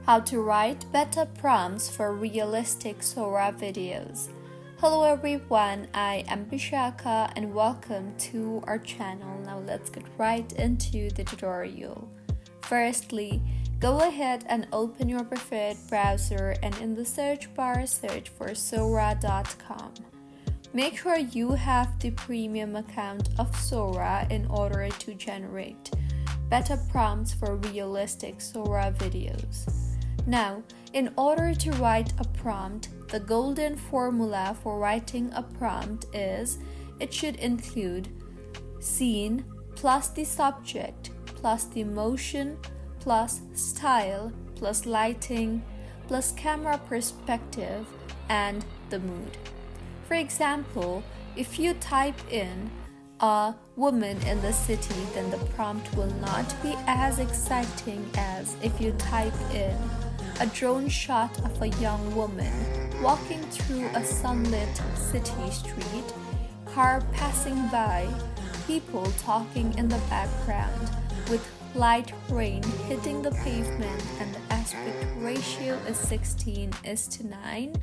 How to write better prompts for realistic Sora videos. Hello everyone, I am Bishaka and welcome to our channel. Now let's get right into the tutorial. Firstly, go ahead and open your preferred browser and in the search bar search for Sora.com. Make sure you have the premium account of Sora in order to generate better prompts for realistic Sora videos. Now, in order to write a prompt, the golden formula for writing a prompt is it should include scene plus the subject plus the motion plus style plus lighting plus camera perspective and the mood. For example, if you type in a woman in the city, then the prompt will not be as exciting as if you type in a drone shot of a young woman walking through a sunlit city street, car passing by, people talking in the background, with light rain hitting the pavement, and the aspect ratio is 16:9,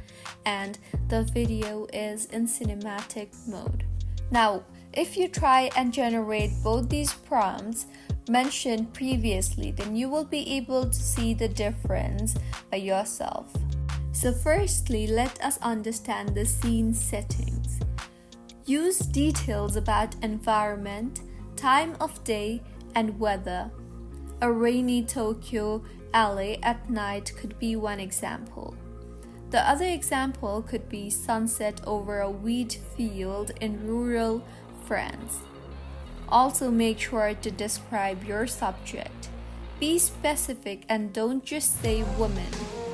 and the video is in cinematic mode. Now, if you try and generate both these prompts mentioned previously, then you will be able to see the difference by yourself. So firstly, let us understand the scene settings. Use details about environment, time of day, and weather. A rainy Tokyo alley at night could be one example. The other example could be sunset over a wheat field in rural France. Also, make sure to describe your subject. Be specific and don't just say woman.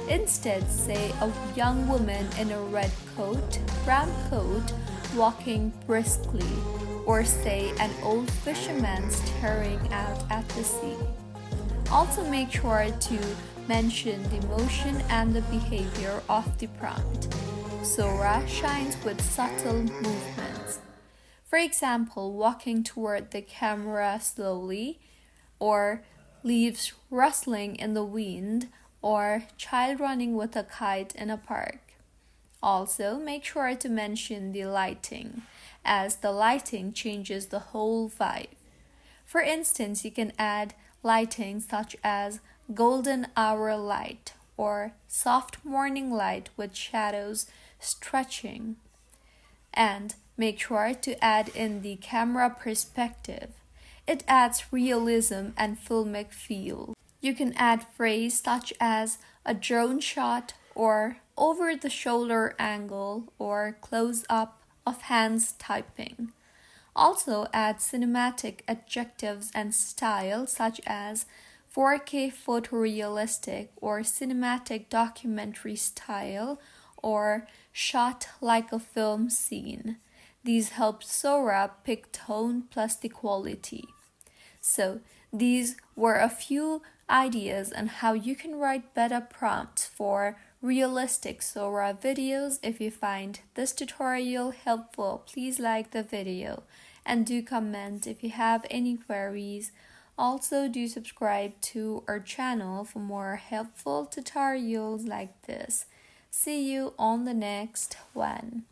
Instead, say a young woman in a red coat, brown coat, walking briskly, or say an old fisherman staring out at the sea. Also, make sure to mention the motion and the behavior of the prompt. Sora shines with subtle movements. For example, walking toward the camera slowly, or leaves rustling in the wind, or child running with a kite in a park. Also, make sure to mention the lighting, as the lighting changes the whole vibe. For instance, you can add lighting such as golden hour light or soft morning light with shadows stretching. And make sure to add in the camera perspective. It adds realism and filmic feel. You can add phrase such as a drone shot or over the shoulder angle or close up of hands typing. Also add cinematic adjectives and style such as 4K photorealistic or cinematic documentary style or shot like a film scene. These help Sora pick tone plus the quality. So these were a few ideas on how you can write better prompts for realistic Sora videos. If you find this tutorial helpful, please like the video and do comment if you have any queries. Also, do subscribe to our channel for more helpful tutorials like this. See you on the next one.